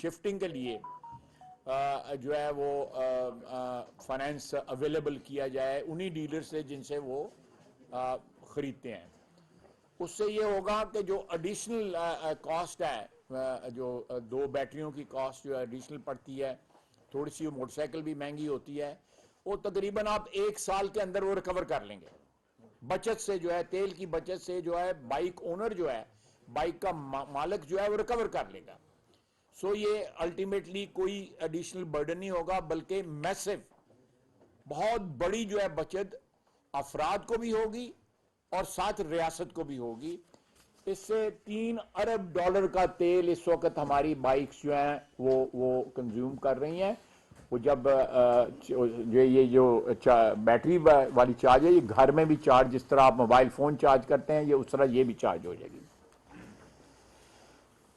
Shifting के लिए जो है वो फाइनेंस अवेलेबल किया जाए उन्हीं डीलर से जिनसे वो ख़रीदते हैं। उससे ये होगा कि जो एडिशनल कॉस्ट है, जो 2 बैटरियों की कॉस्ट जो एडिशनल पड़ती है, थोड़ी सी मोटरसाइकिल भी महंगी होती है, वो तकरीबन आप 1 साल के अंदर वो रिकवर कर लेंगे। बचत से जो है, तेल की बचत से जो है बाइक ओनर जो है, बाइक का मालिक जो है वो रिकवर कर लेगा। सो ये अल्टीमेटली कोई एडिशनल बर्डन नहीं होगा, बल्कि मैसिव बहुत बड़ी जो है बचत अफराद को भी होगी और साथ रियासत को भी होगी। इससे $3 अरब का तेल इस वक्त हमारी बाइक्स जो हैं वो कंज्यूम कर रही हैं। वो जब ये जो बैटरी वाली चार्ज है, ये घर में भी चार्ज, जिस तरह आप मोबाइल फोन चार्ज करते हैं, ये उस तरह ये भी चार्ज हो जाएगी।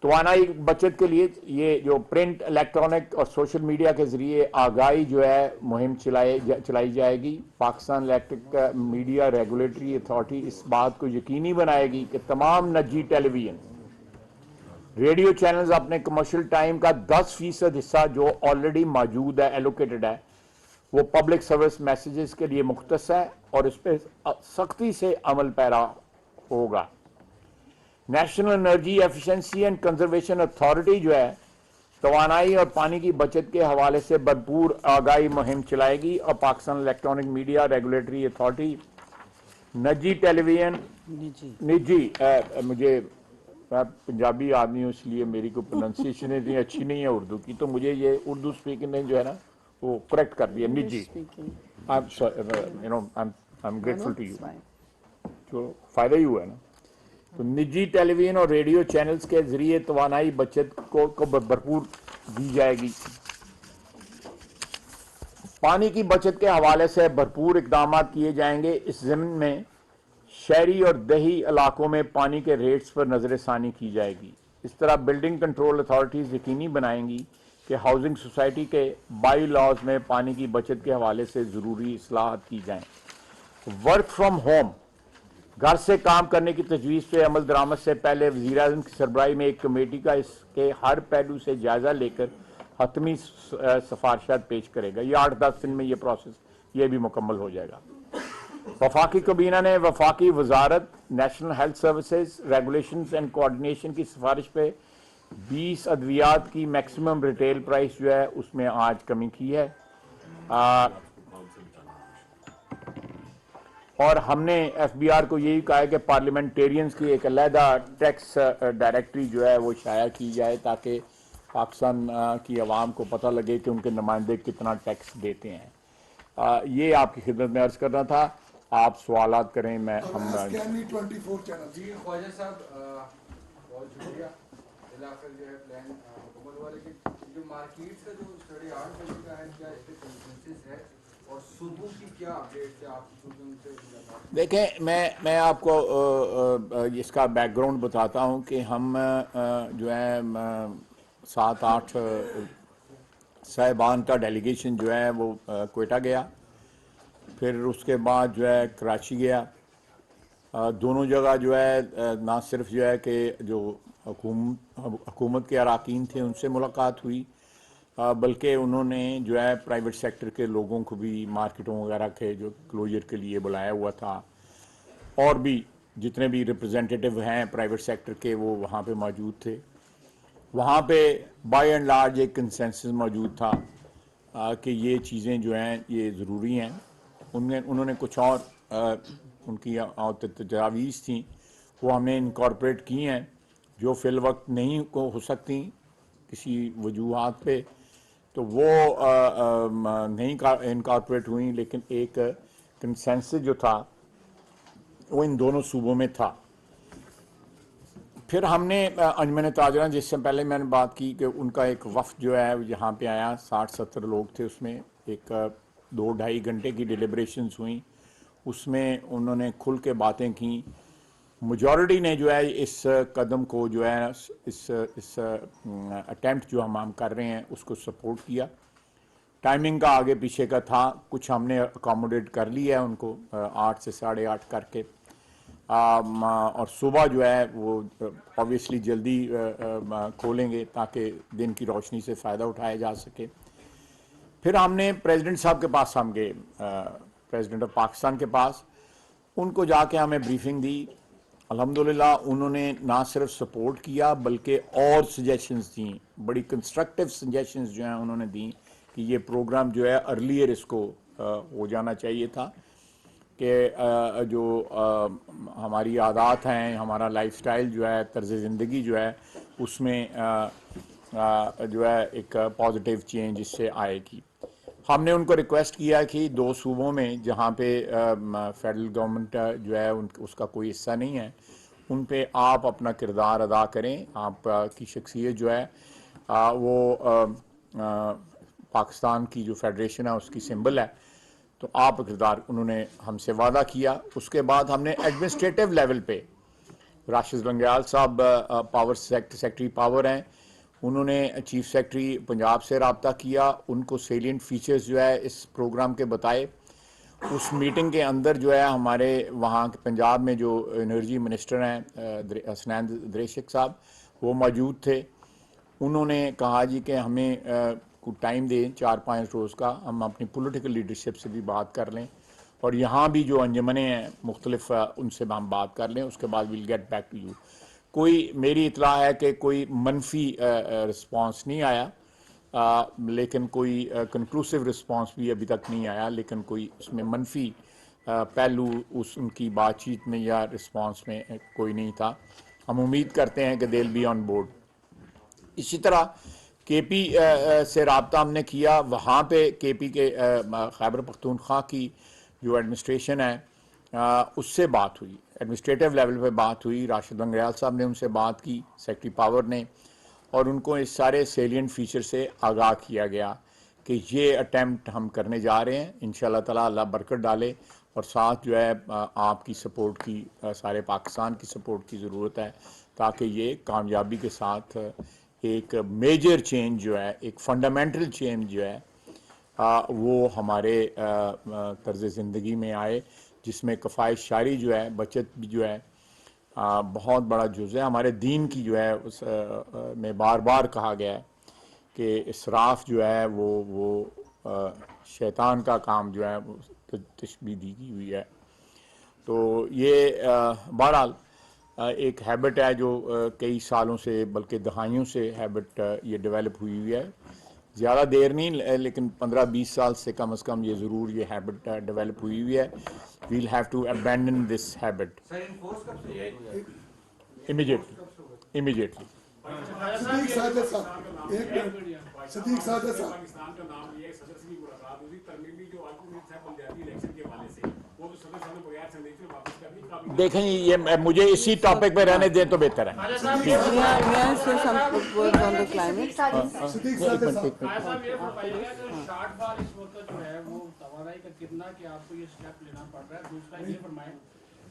तवानाई बचत के लिए ये जो प्रिंट, इलेक्ट्रॉनिक और सोशल मीडिया के जरिए आगाही जो है मुहिम चलाई जाएगी। Pakistan electric media regulatory authority इस बात को यकीनी बनाएगी कि तमाम निजी टेलीविजन, रेडियो चैनल्स अपने कमर्शियल टाइम का 10% हिस्सा जो ऑलरेडी मौजूद है, एलोकेटेड है, वो पब्लिक सर्विस मैसेजेस के लिए मुख्तस है और इस पर सख्ती से अमल पैरा होगा। National energy efficiency and conservation authority जो है तवानाई और पानी की बचत के हवाले से भरपूर आगाही मुहिम चलाएगी और Pakistan electronic media regulatory authority निजी टेलीविजन निजी मुझे मैं पंजाबी आदमी हूँ, इसलिए मेरी को प्रोनाउंसिएशन इतनी अच्छी नहीं है उर्दू की, तो मुझे ये उर्दू स्पीकिंग ने जो है ना वो करेक्ट कर दिया। निजी, I am grateful to you, तो फायदा ही हुआ है ना। तो निजी टेलीविजन और रेडियो चैनल्स के जरिए तवानाई बचत को भरपूर दी जाएगी। पानी की बचत के हवाले से भरपूर इकदाम किए जाएंगे। इस ज़मीन में शहरी और दही इलाकों में पानी के रेट्स पर नजरसानी की जाएगी। इस तरह बिल्डिंग कंट्रोल अथॉरिटीज़ यकीनी बनाएंगी कि हाउसिंग सोसाइटी के बाई लॉज में पानी की बचत के हवाले से ज़रूरी इस्लाहत की जाएँ। वर्क फ्राम होम, घर से काम करने की तजवीज़ पे अमल दरामद से पहले वज़ीर-ए-आज़म की सरबराही में एक कमेटी का इसके हर पहलू से जायज़ा लेकर हतमी सिफारिशात पेश करेगा। ये 8-10 दिन में ये प्रोसेस ये भी मुकम्मल हो जाएगा। वफाकी काबीना ने वफाकी वजारत national health services regulations and coordination की सिफारिश पे 20 अद्वियात की मैक्सिमम रिटेल प्राइस जो है उसमें आज कमी की है। और हमने FBR को यही कहा है कि पार्लियामेंटेरियंस की एक अलहदा टैक्स डायरेक्टरी जो है वो शाया की जाए ताकि पाकिस्तान की आवाम को पता लगे कि उनके नुमाइंदे कितना टैक्स देते हैं। ये आपकी खिदमत में अर्ज करना था। आप सवालात करें, मैं हम 24 चैनल जी ख्वाजा साहब बहुत शुक्रिया। जो है प्लान मुकम्मल हुआ, लेकिन जो मार्केट का जो स्टडी 8 बजे का है, क्या इस पे कंसेंसस है और सुबह की क्या अपडेट है आपकी? देखें, मैं आपको इसका बैकग्राउंड बताता हूं कि हम जो है 7-8 साहिबान का डेलीगेशन जो है वो क्वेटा गया, फिर उसके बाद जो है कराची गया। दोनों जगह जो है ना सिर्फ जो है कि जो हुकूमत के अरकान थे उनसे मुलाकात हुई, बल्कि उन्होंने जो है प्राइवेट सेक्टर के लोगों को भी मार्केटों वगैरह के जो क्लोजर के लिए बुलाया हुआ था, और भी जितने भी रिप्रेजेंटेटिव हैं प्राइवेट सेक्टर के वो वहाँ पे मौजूद थे। वहाँ पे बाय एंड लार्ज एक कंसेंसस मौजूद था कि ये चीज़ें जो हैं ये ज़रूरी हैं। उन्होंने कुछ और उनकी तजावीज़ थी वो हमने इनकॉर्पोरेट की हैं, जो फिल वक्त नहीं को हो सकती किसी वजूहात पे, तो वो नहीं इनकॉर्पोरेट हुई, लेकिन एक कंसेंसस जो था वो इन दोनों सूबों में था। फिर हमने अंजमन ताजरा, जिससे पहले मैंने बात की कि उनका एक वफ़द जो है यहाँ पे आया, 60-70 लोग थे, उसमें एक 2-2.5 घंटे की डिलिब्रेशंस हुई। उसमें उन्होंने खुल के बातें की। मेजॉरिटी ने जो है इस कदम को जो है इस अटेम्प्ट जो हम कर रहे हैं उसको सपोर्ट किया। टाइमिंग का आगे पीछे का था, कुछ हमने अकोमोडेट कर लिया है उनको 8 से 8:30 करके। और सुबह जो है वो ऑब्वियसली जल्दी खोलेंगे ताकि दिन की रोशनी से फ़ायदा उठाया जा सके। फिर हमने प्रेसिडेंट साहब के पास हम गए, प्रेसिडेंट ऑफ पाकिस्तान के पास, उनको जाके हमें ब्रीफिंग दी। अल्हम्दुलिल्लाह उन्होंने ना सिर्फ सपोर्ट किया बल्कि और सजेशंस दी, बड़ी कंस्ट्रक्टिव सजेशंस जो हैं उन्होंने दी कि ये प्रोग्राम जो है अर्लियर इसको हो जाना चाहिए था, कि जो हमारी आदत हैं, हमारा लाइफस्टाइल जो है, तर्ज ज़िंदगी जो है, उसमें जो है एक पॉजिटिव चेंज इससे आएगी। हमने उनको रिक्वेस्ट किया कि 2 सूबों में जहाँ पे फेडरल गवर्नमेंट जो है उसका कोई हिस्सा नहीं है, उन पे आप अपना किरदार अदा करें। आप की शख्सियत जो है वो पाकिस्तान की जो फेडरेशन है उसकी सिंबल है, तो आप किरदार, उन्होंने हमसे वादा किया। उसके बाद हमने एडमिनिस्ट्रेटिव लेवल पे राशिद लंगयाल साहब पावर सेक्रेटरी पावर हैं, उन्होंने चीफ सेक्रेटरी पंजाब से रब्ता किया, उनको सेलिएंट फीचर्स जो है इस प्रोग्राम के बताए। उस मीटिंग के अंदर जो है हमारे वहाँ पंजाब में जो एनर्जी मिनिस्टर हैं हसनैन दरेशिक साहब, वो मौजूद थे। उन्होंने कहा जी कि हमें कुछ टाइम दें 4-5 रोज़ का, हम अपनी पॉलिटिकल लीडरशिप से भी बात कर लें और यहाँ भी जो अंजमने हैं मुख्तलिफ उनसे हम बात कर लें, उसके बाद will get back to you. कोई मेरी इतला है कि कोई मनफी रिस्पांस नहीं आया, लेकिन कोई कंक्लूसिव रिस्पांस भी अभी तक नहीं आया, लेकिन कोई उसमें मनफी पहलू उस उनकी बातचीत में या रिस्पांस में कोई नहीं था। हम उम्मीद करते हैं कि they will be on board. इसी तरह केपी से रब्ता हमने किया, वहाँ पे केपी के खैबर पख्तूनख्वा की जो एडमिनिस्ट्रेशन है उससे बात हुई, एडमिनिस्ट्रेटिव लेवल पे बात हुई। राशिद लंगयाल साहब ने उनसे बात की, सेक्रेटरी पावर ने, और उनको इस सारे सेलिएंट फीचर से आगाह किया गया कि ये अटैम्प्ट हम करने जा रहे हैं, इंशाल्लाह ताला अल्लाह बरकत डाले, और साथ जो है आपकी सपोर्ट की, सारे पाकिस्तान की सपोर्ट की ज़रूरत है ताकि ये कामयाबी के साथ एक मेजर चेंज जो है, एक फंडामेंटल चेंज जो है वो हमारे तर्ज ज़िंदगी में आए, जिसमें कफ़ायश शारी जो है, बचत भी जो है बहुत बड़ा जुज़ है। हमारे दीन की जो है उस में बार बार कहा गया है कि इसराफ जो है वो शैतान का काम जो है वो तशबीह दी की हुई है। तो ये बहरहाल एक हैबिट है जो कई सालों से बल्कि दहाइयों से हैबिट ये डेवलप हुई है, ज़्यादा देर नहीं लेकिन 15-20 साल से कम से कम ये ज़रूर ये हैबिट डेवलप हुई है। We'll have to abandon this habit immediately. Sadiq Sajid साहब, एक मिनट, सदीक साजिद साहब, पाकिस्तान का नाम लिया है, सदर से भी मुलाकात हुई, तरमीमी जो आर्गूमेंट है बलदियाती इलेक्शन के हवाले से, वो तो सदर साहब ने बगैर संदेश में वापस कर दी। काफी देखें ये मुझे इसी टॉपिक पे रहने दें तो बेहतर है। सदीक साजिद साहब, साहब ये बताइएगा कि शार्ट बार इस वक्त जो है वो तवानाई का कितना कि आपको ये स्टेप लेना पड़ रहा है। दूसरा ये फरमाएं,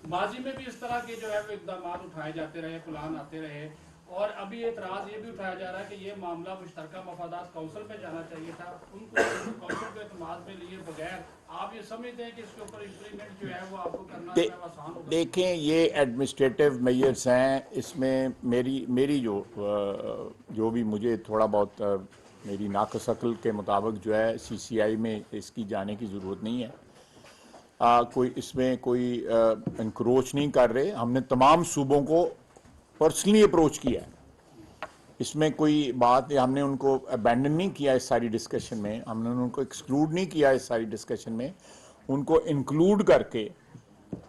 माजी में भी इस तरह के जो है वो इक़दाम उठाए जाते रहे, प्लान आते रहे, और अभी एतराज़ ये भी उठाया जा रहा है कि ये मामला मुश्तरका मफादात काउंसिल में जाना चाहिए था। उनको काउंसिल के एतमाद में लिए बगैर आप ये समझते हैं कि इसके ऊपर इम्प्लीमेंट जो है वो आपको करना आसान होगा? देखें, ये एडमिनिस्ट्रेटिव मेजर्स हैं, इसमें मेरी जो भी मुझे थोड़ा बहुत मेरी नाक़स अक़ल के मुताबिक जो है CCI में इसकी जाने की ज़रूरत नहीं है। कोई इसमें कोई इंक्रोच नहीं कर रहे। हमने तमाम सूबों को पर्सनली अप्रोच किया है, इसमें कोई बात, हमने उनको अबैंडन नहीं किया इस सारी डिस्कशन में, हमने उनको एक्सक्लूड नहीं किया इस सारी डिस्कशन में, उनको इंक्लूड करके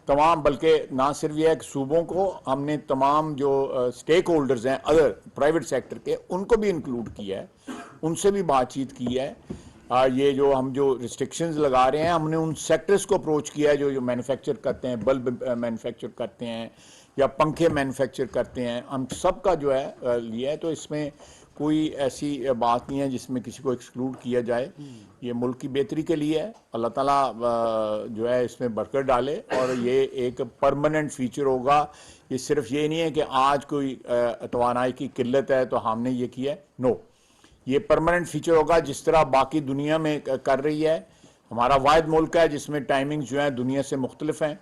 तमाम, बल्कि ना सिर्फ ये है कि सूबों को हमने तमाम जो स्टेक होल्डर्स हैं अदर प्राइवेट सेक्टर के, उनको भी इंक्लूड किया है, उनसे भी बातचीत की है। ये जो हम जो रिस्ट्रिक्शंस लगा रहे हैं, हमने उन सेक्टर्स को अप्रोच किया है जो मैन्युफैक्चर करते हैं, बल्ब मैन्युफैक्चर करते हैं या पंखे मैन्युफैक्चर करते हैं, हम सब का जो है लिया है। तो इसमें कोई ऐसी बात नहीं है जिसमें किसी को एक्सक्लूड किया जाए। ये मुल्क की बेहतरी के लिए है, अल्लाह ताला जो है इसमें बरकत डाले, और ये एक परमानेंट फीचर होगा। ये सिर्फ ये नहीं है कि आज कोई तवानाई की किल्लत है तो हमने ये किया है, नो, ये परमानेंट फीचर होगा जिस तरह बाकी दुनिया में कर रही है। हमारा वाहिद मुल्क है जिसमें टाइमिंग जो है दुनिया से मुख्तलिफ हैं।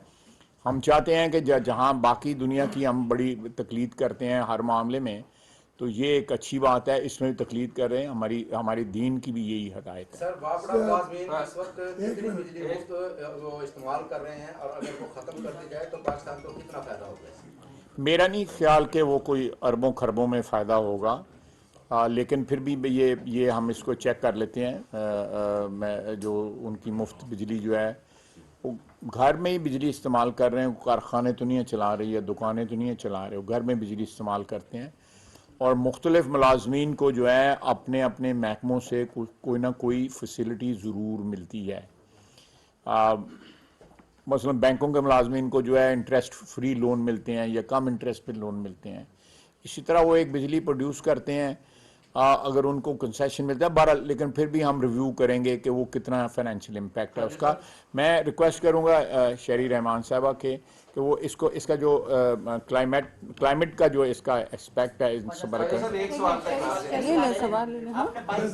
हम चाहते हैं कि जहाँ बाकी दुनिया की हम बड़ी तकलीद करते हैं हर मामले में, तो ये एक अच्छी बात है, इसमें भी तकलीद कर रहे हैं। हमारी दीन की भी यही हदायत है। सर वापड़ा मुलाजमीन इस वक्त कितनी बिजली मुफ्त वो इस्तेमाल कर रहे हैं, और अगर वो ख़त्म कर दी जाए तो पाकिस्तान को कितना फ़ायदा होगा? मेरा नहीं ख्याल कि वो कोई अरबों खरबों में फ़ायदा होगा, लेकिन फिर भी ये हम इसको चेक कर लेते हैं। मैं जो उनकी मुफ्त बिजली जो है वो घर में ही बिजली इस्तेमाल कर रहे हैं, कारखाने तो नहीं चला रही है, दुकानें तो नहीं चला रहे हो, घर में बिजली इस्तेमाल करते हैं। और मुख्तलिफ मुलाजमीन को जो है अपने अपने महकमों से कोई ना कोई फैसिलिटी ज़रूर मिलती है। मसलन बैंकों के मुलाजमीन को जो है इंटरेस्ट फ्री लोन मिलते हैं या कम इंटरेस्ट पे लोन मिलते हैं। इसी तरह वो एक बिजली प्रोड्यूस करते हैं, अगर उनको कंसेशन मिलता है बहरहाल, लेकिन फिर भी हम रिव्यू करेंगे कि वो कितना फाइनेंशियल इम्पैक्ट है उसका। मैं रिक्वेस्ट करूंगा शहरी रहमान साहबा के कि वो इसका जो क्लाइमेट का जो इसका एस्पेक्ट है इनसे सर एक सवाल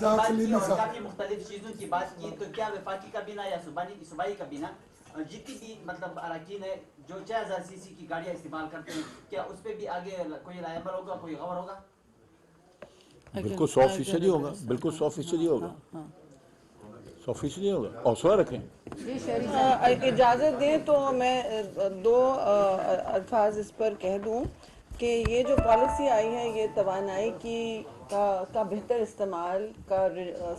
काफी मुख्तलिफ चीजों की बात की, तो क्या वफाकी काबीना या सूबाई काबीना जितनी भी मतलब अरकान है जो 6000 सीसी की गाड़ियां इस्तेमाल करते हैं, क्या उस पर भी आगे कोई लायबल होगा, कोई गौर होगा? बिल्कुल 100% होगा, बिल्कुल 100% होगा, 100% होगा। हौसला रखें। इजाज़त दें तो मैं दो अल्फाज इस पर कह दूं कि ये जो पॉलिसी आई है ये तवानाई का बेहतर इस्तेमाल का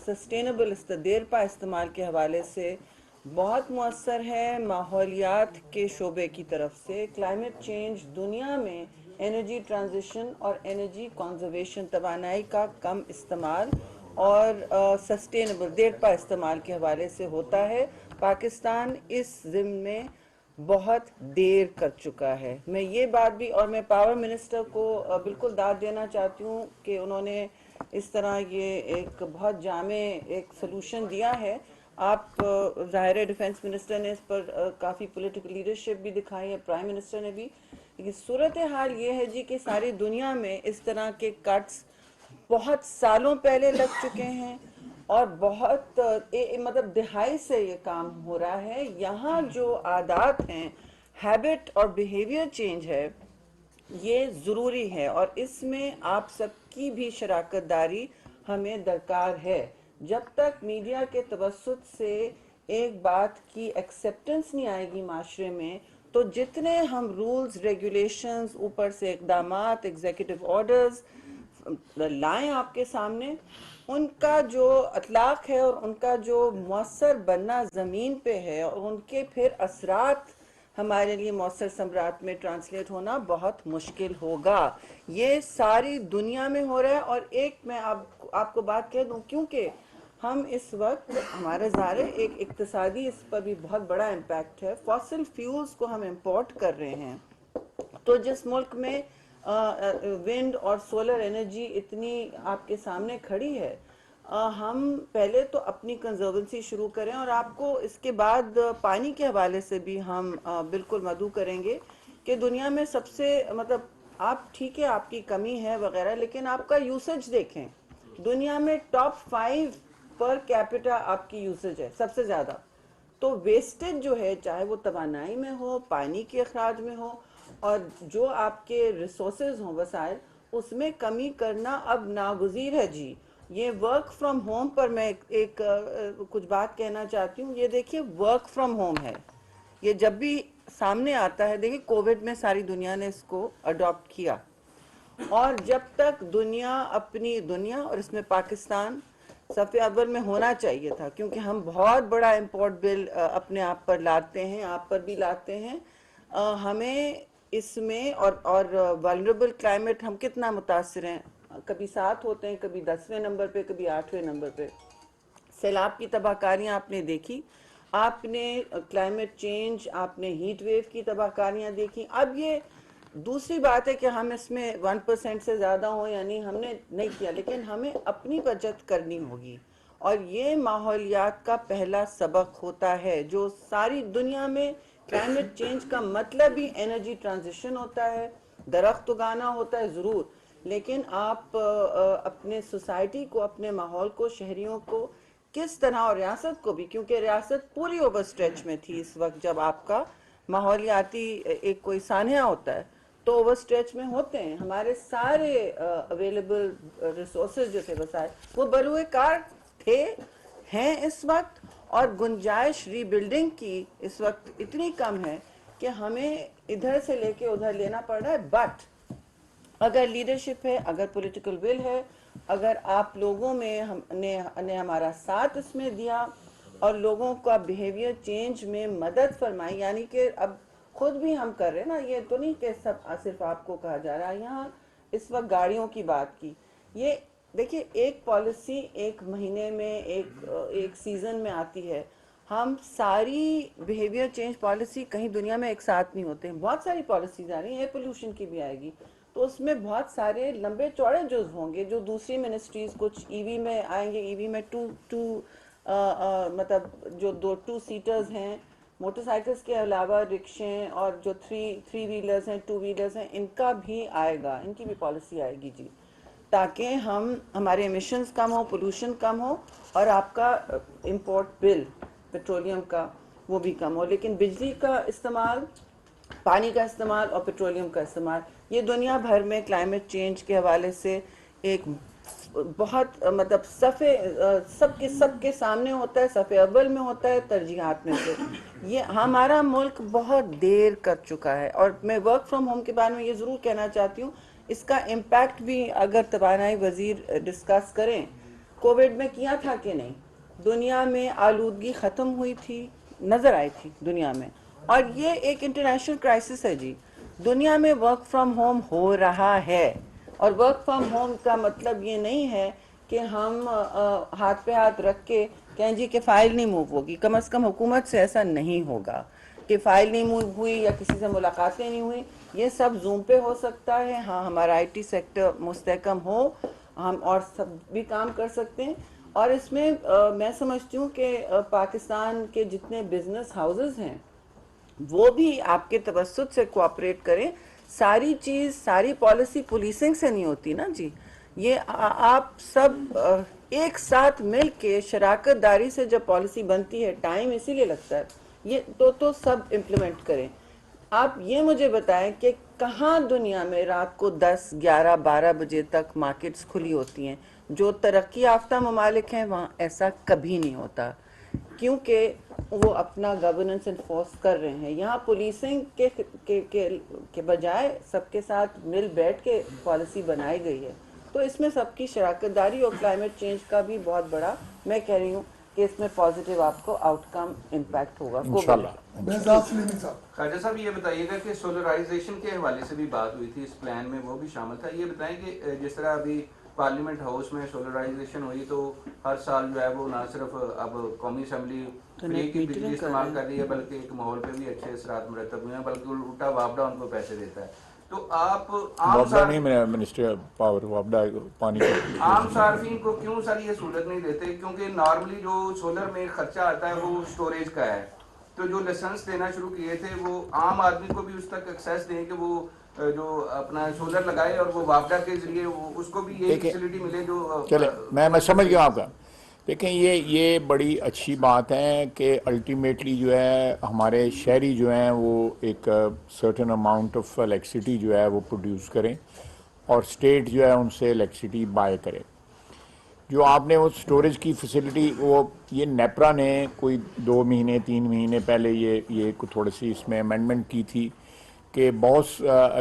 सस्टेनेबल देरपा इस्तेमाल के हवाले से बहुत मुअस्सर है। माहौलियात के शोबे की तरफ से क्लाइमेट चेंज दुनिया में एनर्जी ट्रांजिशन और एनर्जी कंजर्वेशन, तवानाई का कम इस्तेमाल और सस्टेनेबल देरपा इस्तेमाल के हवाले से होता है। पाकिस्तान इस ज़िम्न में बहुत देर कर चुका है। मैं ये बात भी, और मैं पावर मिनिस्टर को बिल्कुल दाद देना चाहती हूँ कि उन्होंने इस तरह ये एक बहुत जामे एक सलूशन दिया है। आप ज़ाहिर है डिफेंस मिनिस्टर ने इस पर काफ़ी पॉलिटिकल लीडरशिप भी दिखाई है, प्राइम मिनिस्टर ने भी। लेकिन सूरत हाल ये है जी कि सारी दुनिया में इस तरह के कट्स बहुत सालों पहले लग चुके हैं और बहुत मतलब दिहाई से ये काम हो रहा है। यहाँ जो आदात हैं, हैबिट और बिहेवियर चेंज है, ये ज़रूरी है और इसमें आप सबकी भी शराकत दारी हमें दरकार है। जब तक मीडिया के तवस्सुत से एक बात की एक्सेप्टेंस नहीं आएगी माशरे में, तो जितने हम रूल्स रेगुलेशंस ऊपर से इक़दामात एग्जीक्यूटिव ऑर्डर्स लाएं आपके सामने, उनका जो अतलाक है और उनका जो मौसर बनना ज़मीन पे है और उनके फिर असरात हमारे लिए मौसर सम्राट में ट्रांसलेट होना बहुत मुश्किल होगा। ये सारी दुनिया में हो रहा है। और एक मैं आपको बात कह दूं, क्योंकि हम इस वक्त हमारे ज़ारे एक इक्तिसादी इस पर भी बहुत बड़ा इम्पैक्ट है। फॉसिल फ्यूल्स को हम इंपोर्ट कर रहे हैं, तो जिस मुल्क में विंड और सोलर एनर्जी इतनी आपके सामने खड़ी है, हम पहले तो अपनी कंजर्वेंसी शुरू करें। और आपको इसके बाद पानी के हवाले से भी हम बिल्कुल मदऊ करेंगे कि दुनिया में सबसे मतलब आप ठीक है आपकी कमी है वगैरह, लेकिन आपका यूसेज देखें, दुनिया में टॉप 5 पर कैपिटा आपकी यूसेज है सबसे ज़्यादा। तो वेस्टेज जो है, चाहे वो तवानाई में हो, पानी के अखराज में हो, और जो आपके रिसोर्सेज हों वसाइल, उसमें कमी करना अब नागुज़ीर है जी। ये वर्क फ्रॉम होम पर मैं एक कुछ बात कहना चाहती हूँ। ये देखिए वर्क फ्रॉम होम है, ये जब भी सामने आता है, देखिए कोविड में सारी दुनिया ने इसको अडॉप्ट किया, और जब तक दुनिया और इसमें पाकिस्तान सफ़े अव्वल में होना चाहिए था, क्योंकि हम बहुत बड़ा इंपोर्ट बिल अपने आप पर लाते हैं, आप पर भी लाते हैं। हमें इसमें और वल्नरेबल क्लाइमेट हम कितना मुतासिर हैं, कभी 7 होते हैं, कभी 10वें नंबर पे, कभी 8वें नंबर पे। सैलाब की तबाहकारियाँ आपने देखी, आपने क्लाइमेट चेंज, आपने हीट वेव की तबाहकारियाँ देखी। अब ये दूसरी बात है कि हम इसमें 1% से ज़्यादा हो, यानी हमने नहीं किया, लेकिन हमें अपनी बचत करनी होगी। और ये माहौलियात का पहला सबक होता है, जो सारी दुनिया में क्लाइमेट चेंज का मतलब ही एनर्जी ट्रांजिशन होता है, दरख्त उगाना होता है ज़रूर, लेकिन आप अपने सोसाइटी को, अपने माहौल को, शहरियों को किस तरह, और रियासत को भी, क्योंकि रियासत पूरी ओवर स्ट्रेच में थी इस वक्त जब आपका माहौलियाती एक कोई सान्या होता है तो ओवर स्ट्रेच में होते हैं। हमारे सारे अवेलेबल रिसोर्सेज जो थे वसाइल वो बरूए कार थे, हैं इस वक्त, और गुंजाइश रीबिल्डिंग की इस वक्त इतनी कम है कि हमें इधर से लेके उधर लेना पड़ रहा है। बट अगर लीडरशिप है, अगर पॉलिटिकल विल है, अगर आप लोगों में हमने हमारा साथ इसमें दिया और लोगों का बिहेवियर चेंज में मदद फरमाई, यानी कि अब खुद भी हम कर रहे हैं ना, ये तो नहीं कि सब सिर्फ आपको कहा जा रहा है। यहाँ इस वक्त गाड़ियों की बात की, ये देखिए एक पॉलिसी एक महीने में एक सीजन में आती है। हम सारी बिहेवियर चेंज पॉलिसी कहीं दुनिया में एक साथ नहीं होते हैं, बहुत सारी पॉलिसीज आ रही हैं, एयर पोल्यूशन की भी आएगी, तो उसमें बहुत सारे लंबे चौड़े जुज़ होंगे जो दूसरी मिनिस्ट्रीज, कुछ ईवी में आएंगे, ईवी में मतलब जो 2 सीटर्स हैं, मोटरसाइकिल्स के अलावा रिक्शे और जो थ्री व्हीलर्स हैं, 2 व्हीलर्स हैं, इनका भी आएगा, इनकी भी पॉलिसी आएगी जी, ताकि हमारे एमिशंस कम हो, पोल्यूशन कम हो और आपका इंपोर्ट बिल पेट्रोलियम का वो भी कम हो। लेकिन बिजली का इस्तेमाल, पानी का इस्तेमाल और पेट्रोलियम का इस्तेमाल, ये दुनिया भर में क्लाइमेट चेंज के हवाले से एक बहुत मतलब सबके सामने होता है, सफ़े अव्वल में होता है, तरजीहात में से। ये हमारा मुल्क बहुत देर कर चुका है। और मैं वर्क फ्रॉम होम के बारे में ये ज़रूर कहना चाहती हूँ, इसका इम्पैक्ट भी अगर तवानाई वज़ीर डिस्कस करें, कोविड में किया था कि नहीं, दुनिया में आलूदगी ख़त्म हुई थी, नज़र आई थी दुनिया में, और ये एक इंटरनेशनल क्राइसिस है जी। दुनिया में वर्क फ्रॉम होम हो रहा है, और वर्क फ्रॉम होम का मतलब ये नहीं है कि हम हाथ पे हाथ रख के कहें जी कि फ़ाइल नहीं मूव होगी। कम से कम हुकूमत से ऐसा नहीं होगा कि फ़ाइल नहीं मूव हुई या किसी से मुलाकातें नहीं हुई, ये सब जूम पे हो सकता है। हाँ, हमारा IT सेक्टर मुस्तहकम हो, हम और सब भी काम कर सकते हैं। और इसमें मैं समझती हूँ कि पाकिस्तान के जितने बिजनेस हाउसेस हैं वो भी आपके तवस्सुत से कोऑपरेट करें। सारी चीज़, सारी पॉलिसी पुलिसिंग से नहीं होती ना जी, ये आप सब एक साथ मिल के शराकत दारी से जब पॉलिसी बनती है, टाइम इसीलिए लगता है, ये तो सब इम्प्लीमेंट करें। आप ये मुझे बताएं कि कहाँ दुनिया में रात को 10, 11, 12 बजे तक मार्केट्स खुली होती हैं। जो तरक्की याफ्ता ममालिक हैं वहाँ ऐसा कभी नहीं होता, क्योंकि वो अपना गवर्नेंस इन्फोर्स कर रहे हैं। यहाँ पुलिसिंग के बजाय सबके साथ मिल बैठ के पॉलिसी बनाई गई है, तो इसमें सबकी शराकत दारी और क्लाइमेट चेंज का भी बहुत बड़ा, मैं कह रही हूँ कि इसमें पॉजिटिव आपको आउटकम इम्पैक्ट होगा इंशाल्लाह। ख्वाजा साहब ये बताइएगा कि सोलराइजेशन के हवाले से भी बात हुई थी, इस प्लान में वो भी शामिल था। ये बताएं कि जिस तरह अभी पार्लियामेंट हाउस में सोलराइजेशन हुई तो हर साल जो है वो ना सिर्फ अब कौमी असम्बली फ्री की बिजली इस्तेमाल कर रही है, बल्कि एक माहौल पे भी अच्छे असरात मुरतब हुए हैं, बल्कि उल्टा वापडा उनको पैसे देता है। तो आप मिनिस्ट्री पावर वापडा पानी आम सार्फिन को क्यों सर ये सहूलत नहीं देते? क्योंकि नॉर्मली जो सोलर में खर्चा आता है वो स्टोरेज का है, तो जो लाइसेंस देना शुरू किए थे वो आम आदमी को भी उस तक एक्सेस दें कि वो जो अपना सोलर लगाए और वो वापडा के जरिए उसको भी ये फैसिलिटी मिले जो चले। मैं समझ गया आपका। देखें, ये बड़ी अच्छी बात है कि अल्टीमेटली जो है हमारे शहरी जो हैं वो एक सर्टेन अमाउंट ऑफ इलेक्ट्रिसिटी जो है वो प्रोड्यूस करें और स्टेट जो है उनसे इलेक्ट्रिसिटी बाय करे। जो आपने वो स्टोरेज की फैसिलिटी, वो ये नेपरा ने कोई 2 महीने 3 महीने पहले ये थोड़ी सी इसमें अमेंडमेंट की थी कि बहुत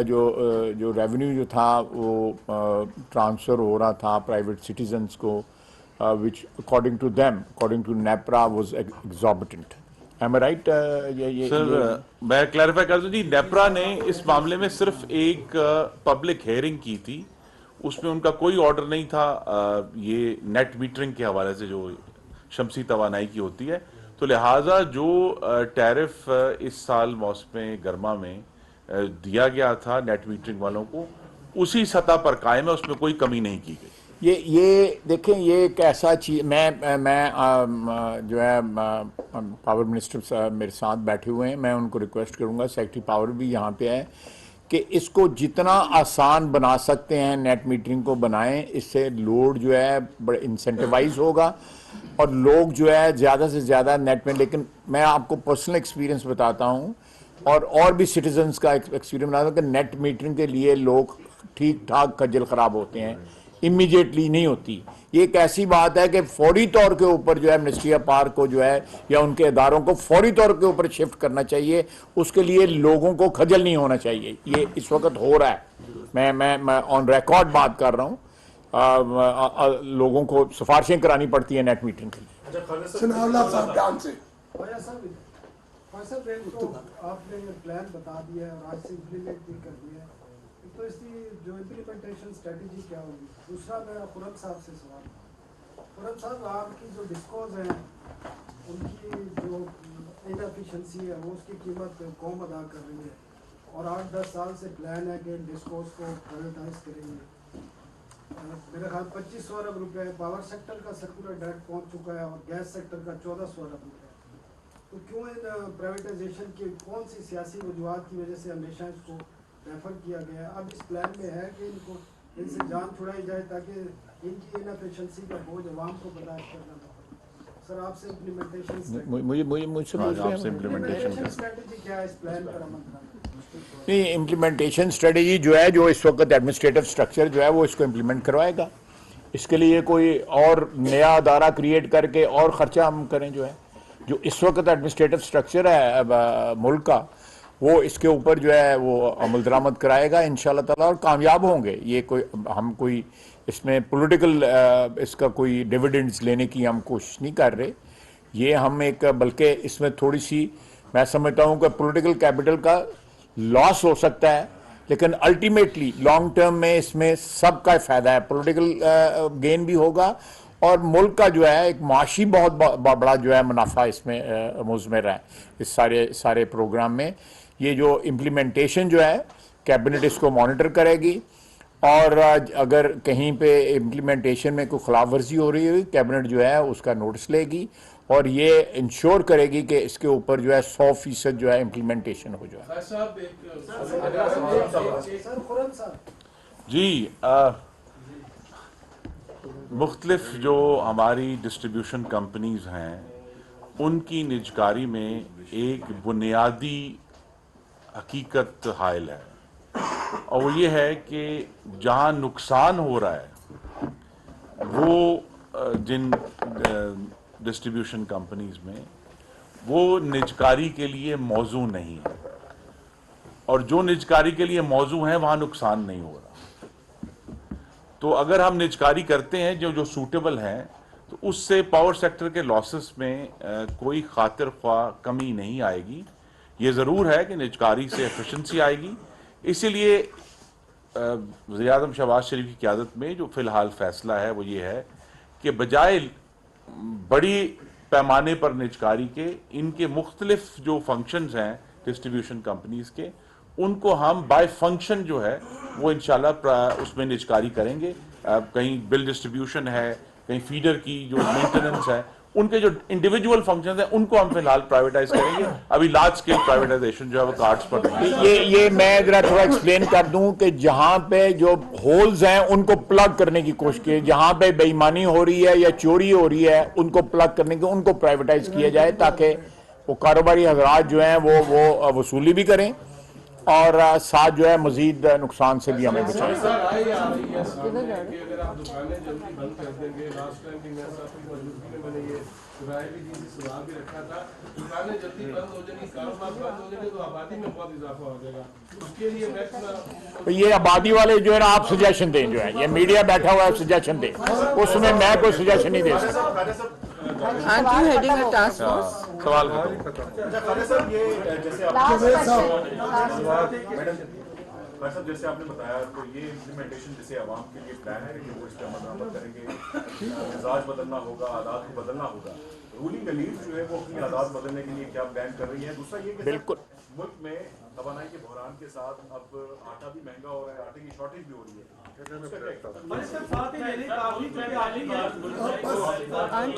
जो रेवेन्यू जो था वो ट्रांसफ़र हो रहा था प्राइवेट सिटीजन्स को, which according to NEPRA was exorbitant. Am I right? Sir मैं क्लैरिफाई कर दूं जी, नेपरा ने इस मामले में सिर्फ एक पब्लिक हेयरिंग की थी, उसमें उनका कोई ऑर्डर नहीं था ये नेट मीटरिंग के हवाले से जो शमसी तवानाई की होती है। तो लिहाजा जो टैरिफ इस साल मौसम गर्मा में दिया गया था नेट मीटरिंग वालों को, उसी सतह पर कायम है, उसमें कोई कमी नहीं की गई। ये देखें, ये एक ऐसा चीज़, मैं जो है पावर मिनिस्टर साहब मेरे साथ बैठे हुए हैं, मैं उनको रिक्वेस्ट करूंगा, सेक्रेटरी पावर भी यहाँ पे है, कि इसको जितना आसान बना सकते हैं नेट मीटरिंग को बनाएं। इससे लोड जो है बड़े इंसेंटिवाइज होगा और लोग जो है ज़्यादा से ज़्यादा नेट में। लेकिन मैं आपको पर्सनल एक्सपीरियंस बताता हूँ, और भी सिटीजन्स का एक्सपीरियंस बना कि नेट मीटरिंग के लिए लोग ठीक ठाक खज्जल ख़राब होते हैं, इमीडिएटली नहीं होती। ये एक ऐसी बात है कि फौरी तौर के ऊपर जो है मिनिस्ट्री ऑफ पार्क को जो है या उनके इदारों को फौरी तौर के ऊपर शिफ्ट करना चाहिए। उसके लिए लोगों को खजल नहीं होना चाहिए। ये इस वक्त हो रहा है। मैं ऑन रिकॉर्ड बात कर रहा हूँ। लोगों को सिफारिशें करानी पड़ती है नेट मीटिंग के लिए। सनाउल्लाह साहब ध्यान से। तो आपने ये प्लान बता दिया है और आज से इम्प्लीमेंट भी कर दिया है, तो इसकी जो इम्प्लीमेंटेशन स्ट्रेटजी क्या होगी? दूसरा मेरा खुरम साहब से सवाल, खुरम साहब आपकी जो डिस्कोज हैं उनकी जो इनएफिशिएंसी है वो उसकी कीमत कौन अदा कर रही है? और 8-10 साल से प्लान है कि डिस्कोज को प्राइवेटाइज करेंगे। मेरे ख्याल 2500 अरब रुपये पावर सेक्टर का सर्कुलर डायरेक्ट पहुँच चुका है और गैस सेक्टर का 1400 अरब रुपये। तो क्यों इन प्राइवेटाइजेशन की कौन सी सियासी वजूहत की वजह से हमेशा इसको रेफर किया गया है? अब इस प्लान में है कि इनसे जान छुड़ाई जाए ताकि इनकी इनएफिशिएंसी का बोझ अवाम को बर्दाश्त करना ना पड़े। सर आपसे इम्प्लीमेंटेशन मुझसे इम्प्लीमेंटेशन स्ट्रेटजी क्या है इस प्लान पर अमल कराने? नहीं, इम्प्लीमेंटेशन स्ट्रेटजी जो है, जो इस वक्त एडमिनिस्ट्रेटिव स्ट्रक्चर जो है वो इसको इम्प्लीमेंट करवाएगा। इसके लिए कोई और नया अदारा क्रिएट करके और ख़र्चा हम करें? जो इस वक्त एडमिनिस्ट्रेटिव स्ट्रक्चर है मुल्क का, वो इसके ऊपर जो है वो अमल दरामद कराएगा इंशाल्लाह ताला और कामयाब होंगे। ये कोई इसमें पॉलिटिकल इसका कोई डिविडेंड्स लेने की हम कोशिश नहीं कर रहे। ये हम बल्कि इसमें थोड़ी सी मैं समझता हूँ कि पॉलिटिकल कैपिटल का लॉस हो सकता है, लेकिन अल्टीमेटली लॉन्ग टर्म में इसमें सबका फ़ायदा है। पॉलिटिकल गेन भी होगा और मुल्क का जो है एक माशी बहुत बड़ा जो है मुनाफा इसमें मुज़मर है इस सारे प्रोग्राम में। ये जो इम्प्लीमेंटेशन जो है कैबिनेट इसको मॉनिटर करेगी और अगर कहीं पे इम्प्लीमेंटेशन में कोई खिलाफ वर्जी हो रही है कैबिनेट जो है उसका नोटिस लेगी और ये इंश्योर करेगी कि इसके ऊपर जो है 100% जो है इम्प्लीमेंटेशन हो जाए। जी मुख्तलिफ जो हमारी डिस्ट्रीब्यूशन कंपनीज हैं उनकी निजकारी में एक बुनियादी हकीकत हायल है और वो ये है कि जहाँ नुकसान हो रहा है वो जिन डिस्ट्रीब्यूशन कंपनीज में वो निजकारी के लिए मौजू नहीं है और जो निजकारी के लिए मौजू है वहाँ नुकसान नहीं हो रहा। तो अगर हम निजकारी करते हैं जो सूटेबल हैं तो उससे पावर सेक्टर के लॉसेस में कोई खातिर ख्वाह कमी नहीं आएगी। ये ज़रूर है कि निजकारी से एफिशिएंसी आएगी। इसीलिए वज़ीर आज़म शहबाज शरीफ की क़यादत में जो फ़िलहाल फ़ैसला है वो ये है कि बजाय बड़ी पैमाने पर निजकारी के इनके मुख्तलिफ जो फंक्शंस हैं डिस्ट्रीब्यूशन कंपनीज़ के उनको हम बाय फंक्शन जो है वो इंशाल्लाह उसमें निजकारी करेंगे। कहीं बिल डिस्ट्रीब्यूशन है, कहीं फीडर की जो मेंटेनेंस है, उनके जो इंडिविजुअल फंक्शंस हैं उनको हम फिलहाल प्राइवेटाइज करेंगे। अभी लार्ज स्केल प्राइवेटाइजेशन जो है वो कार्ड्स पर ये मैं जरा थोड़ा एक्सप्लेन कर दूं कि जहां पे जो होल्स हैं उनको प्लग करने की कोशिश की, जहां पे बेईमानी हो रही है या चोरी हो रही है उनको प्लग करने की, उनको प्राइवेटाइज किया जाए ताकि वो कारोबारी हजरात जो हैं वो वसूली भी करें और साथ जो है मजीद नुकसान से भी हमें बचाएं। ये आबादी वाले जो है ना आप सजेशन दें, जो है ये मीडिया बैठा हुआ है सजेशन दें, उसमें मैं कोई सजेशन नहीं दे सकता। सवाल भाई साहब जैसे आपने बताया तो ये इम्प्लीमेंटेशन जैसे आवाम के लिए प्लान है कि वो इस पर अमल करेंगे, मिजाज बदलना होगा, आदात को बदलना होगा। रूलिंग एलीट जो है वो अपनी आदात बदलने के लिए क्या प्लान कर रही है? दूसरा ये कि बिल्कुल मुल्क में तवानाई के बहरान के साथ अब आटा भी महंगा हो रहा है, आटे की शॉर्टेज भी हो रही है।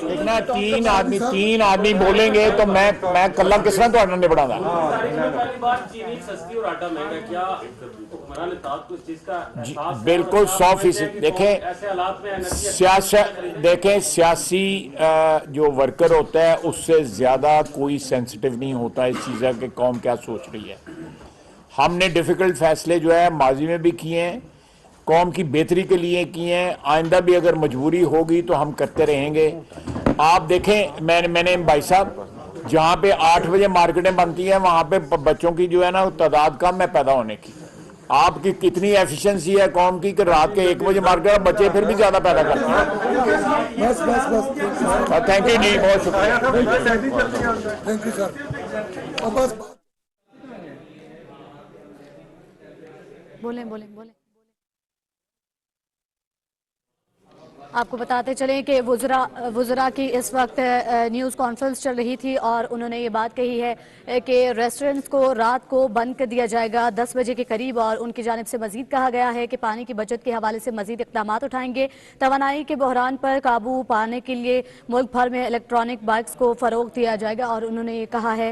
देखना तीन आदमी बोलेंगे तो मैं कल्ला किस तरह तो निपटाऊंगा। पहली बार चीनी सस्ती और आटा महंगा, क्या बहरहाल इत्तेहाद को इस चीज का एहसास है। बिल्कुल और क्या आप 100% समझते हैं कि देखें, ऐसे हालात में एनर्जी सियासत देखें, सियासी जो वर्कर होता है उससे ज़्यादा कोई सेंसिटिव नहीं होता इस चीज़ का कि कौम क्या सोच रही है। हमने डिफ़िकल्ट फैसले जो है माजी में भी किए हैं, कौम की बेहतरी के लिए किए हैं, आइंदा भी अगर मजबूरी होगी तो हम करते रहेंगे। आप देखें, मैंने भाई साहब, जहाँ पे 8 बजे मार्केटें बनती हैं वहाँ पे बच्चों की जो है ना तादाद कम है पैदा होने की। आपकी कितनी एफिशिएंसी है कौम की कि रात के 1 बजे मार्केट बच्चे फिर भी ज़्यादा पैदा करते हैं। बस बस बस थैंक यू जी, बहुत शुक्रिया। Thank you sir. और बस बोलें। आपको बताते चलें कि वुज़रा की इस वक्त न्यूज़ कॉन्फ्रेंस चल रही थी और उन्होंने ये बात कही है कि रेस्टोरेंट्स को रात को बंद कर दिया जाएगा 10 बजे के करीब, और उनकी जानिब से मजीद कहा गया है कि पानी की बचत के हवाले से मजीद इक़दाम उठाएंगे। तवानाई के बहरान पर काबू पाने के लिए मुल्क भर में इलेक्ट्रॉनिक बाइक्स को फ़रोग़ दिया जाएगा, और उन्होंने ये कहा है